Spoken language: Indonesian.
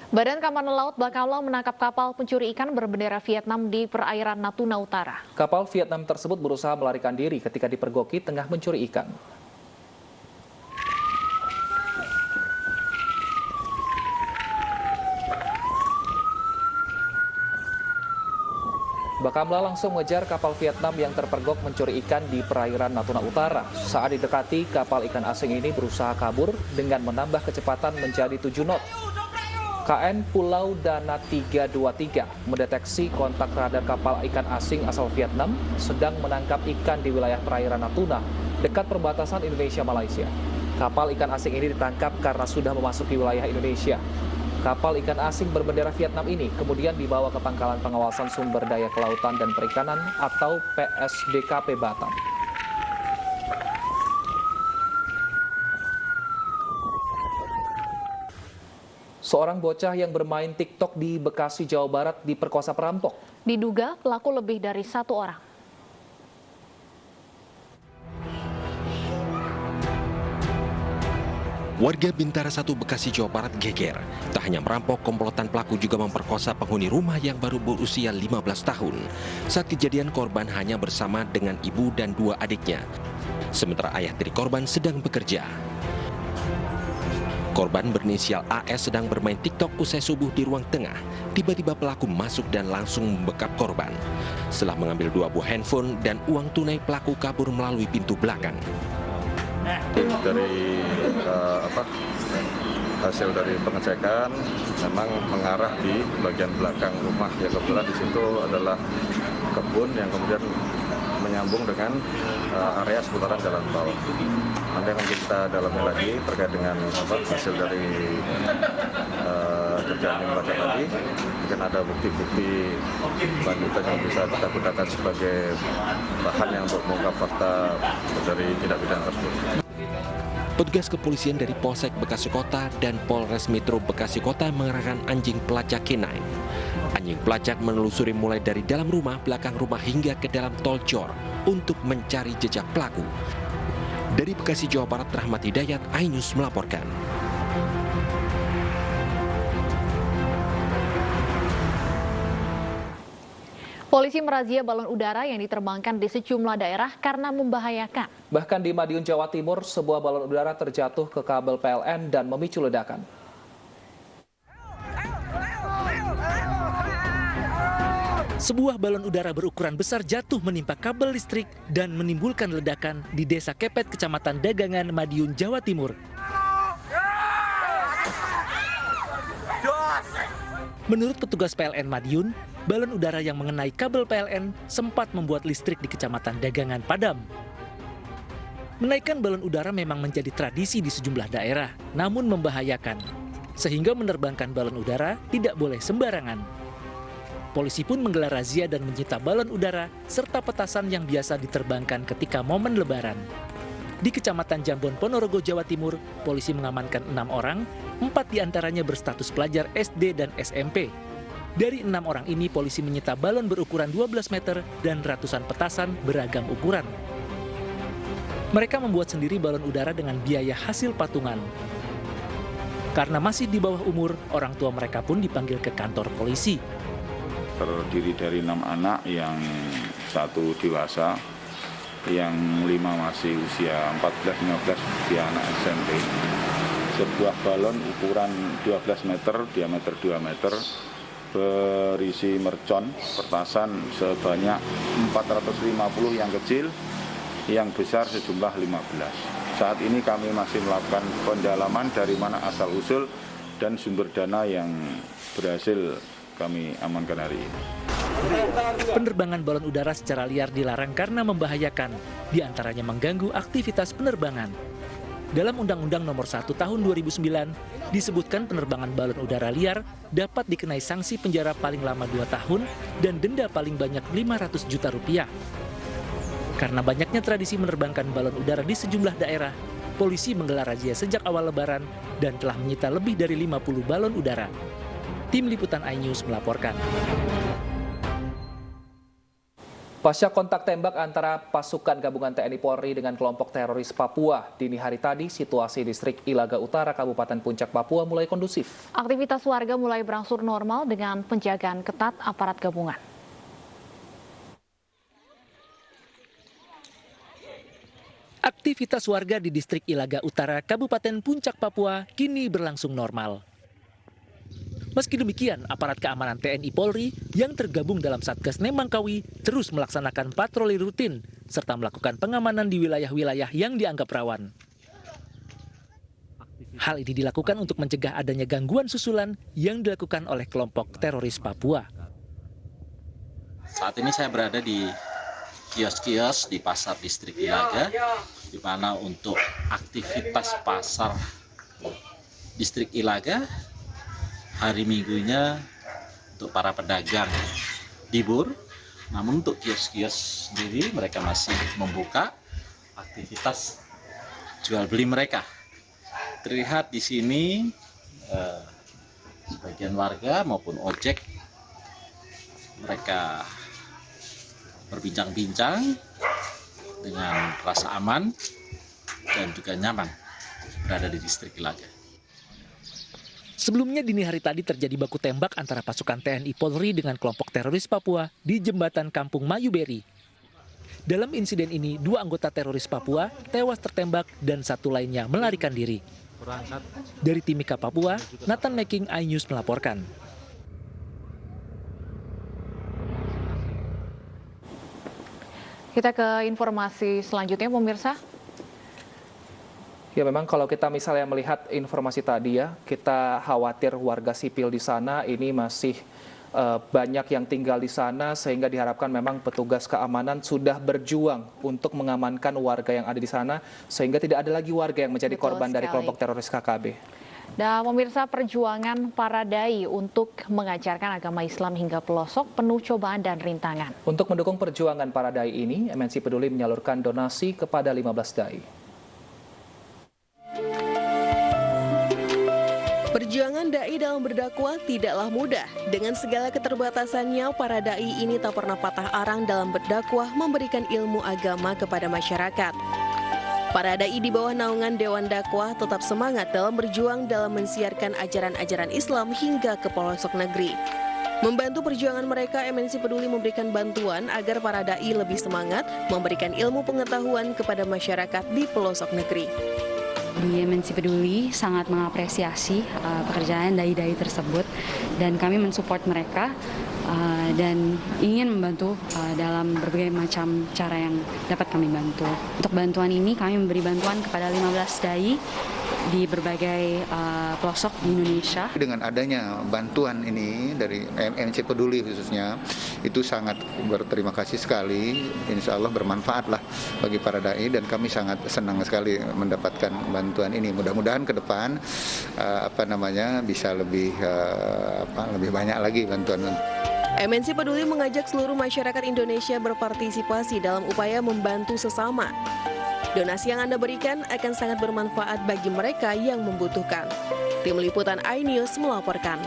Badan Keamanan Laut Bakalau menangkap kapal pencuri ikan berbendera Vietnam di perairan Natuna Utara. Kapal Vietnam tersebut berusaha melarikan diri ketika dipergoki tengah mencuri ikan. Bakamla langsung mengejar kapal Vietnam yang terpergok mencuri ikan di perairan Natuna Utara. Saat didekati, kapal ikan asing ini berusaha kabur dengan menambah kecepatan menjadi 7 knot. KN Pulau Dana 323 mendeteksi kontak radar kapal ikan asing asal Vietnam sedang menangkap ikan di wilayah perairan Natuna dekat perbatasan Indonesia-Malaysia. Kapal ikan asing ini ditangkap karena sudah memasuki wilayah Indonesia. Kapal ikan asing berbendera Vietnam ini kemudian dibawa ke Pangkalan Pengawasan Sumber Daya Kelautan dan Perikanan atau PSDKP Batam. Seorang bocah yang bermain TikTok di Bekasi, Jawa Barat diperkosa perampok. Diduga pelaku lebih dari 1 orang. Warga Bintara 1 Bekasi, Jawa Barat geger. Tak hanya merampok, komplotan pelaku juga memperkosa penghuni rumah yang baru berusia 15 tahun. Saat kejadian, korban hanya bersama dengan ibu dan 2 adiknya. Sementara ayah dari korban sedang bekerja. Korban berinisial AS sedang bermain TikTok usai subuh di ruang tengah. Tiba-tiba pelaku masuk dan langsung membekap korban. Setelah mengambil 2 buah handphone dan uang tunai, pelaku kabur melalui pintu belakang. Dari hasil dari pengecekan memang mengarah di bagian belakang rumah, ya kebetulan di situ adalah kebun yang kemudian menyambung dengan area seputaran jalan tol. Nanti akan kita dalami lagi terkait dengan hasil dari kerjaan yang melacak tadi. Mungkin ada bukti-bukti lanjutan yang bisa kita gunakan sebagai bahan yang untuk mengungkap fakta dari tindak pidana tersebut. Petugas kepolisian dari Polsek Bekasi Kota dan Polres Metro Bekasi Kota mengerahkan anjing pelacak K9. Anjing pelacak menelusuri mulai dari dalam rumah, belakang rumah hingga ke dalam tol Jor untuk mencari jejak pelaku. Dari Bekasi, Jawa Barat, Rahmat Hidayat, iNews melaporkan. Polisi merazia balon udara yang diterbangkan di sejumlah daerah karena membahayakan. Bahkan di Madiun, Jawa Timur, sebuah balon udara terjatuh ke kabel PLN dan memicu ledakan. Sebuah balon udara berukuran besar jatuh menimpa kabel listrik dan menimbulkan ledakan di Desa Kepet, Kecamatan Dagangan, Madiun, Jawa Timur. Menurut petugas PLN Madiun, balon udara yang mengenai kabel PLN sempat membuat listrik di Kecamatan Dagangan padam. Menaikkan balon udara memang menjadi tradisi di sejumlah daerah, namun membahayakan. Sehingga menerbangkan balon udara tidak boleh sembarangan. Polisi pun menggelar razia dan menyita balon udara serta petasan yang biasa diterbangkan ketika momen Lebaran. Di Kecamatan Jambon, Ponorogo, Jawa Timur, polisi mengamankan 6 orang, 4 diantaranya berstatus pelajar SD dan SMP. Dari 6 orang ini, polisi menyita balon berukuran 12 meter dan ratusan petasan beragam ukuran. Mereka membuat sendiri balon udara dengan biaya hasil patungan. Karena masih di bawah umur, orang tua mereka pun dipanggil ke kantor polisi. Terdiri dari 6 anak, yang 1 dewasa, yang 5 masih usia 14-15, usia anak SMP. Sebuah balon ukuran 12 meter, diameter 2 meter, berisi mercon, petasan sebanyak 450 yang kecil, yang besar sejumlah 15. Saat ini kami masih melakukan pendalaman dari mana asal-usul dan sumber dana yang berhasil kami amankan hari ini. Penerbangan balon udara secara liar dilarang karena membahayakan, diantaranya mengganggu aktivitas penerbangan. Dalam Undang-Undang Nomor 1 Tahun 2009, disebutkan penerbangan balon udara liar dapat dikenai sanksi penjara paling lama 2 tahun dan denda paling banyak 500 juta rupiah. Karena banyaknya tradisi menerbangkan balon udara di sejumlah daerah, polisi menggelar razia sejak awal Lebaran dan telah menyita lebih dari 50 balon udara. Tim Liputan iNews melaporkan. Pasca kontak tembak antara pasukan gabungan TNI Polri dengan kelompok teroris Papua, dini hari tadi situasi distrik Ilaga Utara, Kabupaten Puncak, Papua mulai kondusif. Aktivitas warga mulai berangsur normal dengan penjagaan ketat aparat gabungan. Aktivitas warga di distrik Ilaga Utara, Kabupaten Puncak, Papua kini berlangsung normal. Meski demikian, aparat keamanan TNI Polri yang tergabung dalam Satgas Nemangkawi terus melaksanakan patroli rutin serta melakukan pengamanan di wilayah-wilayah yang dianggap rawan. Hal ini dilakukan untuk mencegah adanya gangguan susulan yang dilakukan oleh kelompok teroris Papua. Saat ini saya berada di kios-kios di pasar distrik Ilaga, di mana untuk aktivitas pasar distrik Ilaga hari minggunya untuk para pedagang libur, namun untuk kios-kios sendiri mereka masih membuka aktivitas jual beli mereka. Terlihat di sini sebagian warga maupun ojek mereka berbincang-bincang dengan rasa aman dan juga nyaman berada di distrik Ilaga. Sebelumnya dini hari tadi terjadi baku tembak antara pasukan TNI Polri dengan kelompok teroris Papua di jembatan Kampung Mayuberi. Dalam insiden ini, 2 anggota teroris Papua tewas tertembak dan 1 lainnya melarikan diri. Dari Timika, Papua, Nathan Making, iNews melaporkan. Kita ke informasi selanjutnya, pemirsa. Ya, memang kalau kita misalnya melihat informasi tadi ya, kita khawatir warga sipil di sana ini masih banyak yang tinggal di sana, sehingga diharapkan memang petugas keamanan sudah berjuang untuk mengamankan warga yang ada di sana, sehingga tidak ada lagi warga yang menjadi korban dari kelompok teroris KKB. Dan pemirsa, perjuangan para dai untuk mengajarkan agama Islam hingga pelosok penuh cobaan dan rintangan. Untuk mendukung perjuangan para dai ini, MNC Peduli menyalurkan donasi kepada 15 dai. Perjuangan dai dalam berdakwah tidaklah mudah. Dengan segala keterbatasannya, para dai ini tak pernah patah arang dalam berdakwah memberikan ilmu agama kepada masyarakat. Para dai di bawah naungan Dewan Dakwah tetap semangat dalam berjuang dalam mensiarkan ajaran-ajaran Islam hingga ke pelosok negeri. Membantu perjuangan mereka, MNC Peduli memberikan bantuan agar para dai lebih semangat memberikan ilmu pengetahuan kepada masyarakat di pelosok negeri. Di MNC Peduli sangat mengapresiasi pekerjaan dai-dai tersebut dan kami mensupport mereka dan ingin membantu dalam berbagai macam cara yang dapat kami bantu. Untuk bantuan ini kami memberi bantuan kepada 15 dai di berbagai pelosok di Indonesia. Dengan adanya bantuan ini dari MNC Peduli khususnya, itu sangat berterima kasih sekali. Insya Allah bermanfaat lah bagi para dai dan kami sangat senang sekali mendapatkan bantuan ini. Mudah-mudahan ke depan bisa lebih banyak lagi bantuan. MNC Peduli mengajak seluruh masyarakat Indonesia berpartisipasi dalam upaya membantu sesama. Donasi yang Anda berikan akan sangat bermanfaat bagi mereka yang membutuhkan. Tim Liputan iNews melaporkan.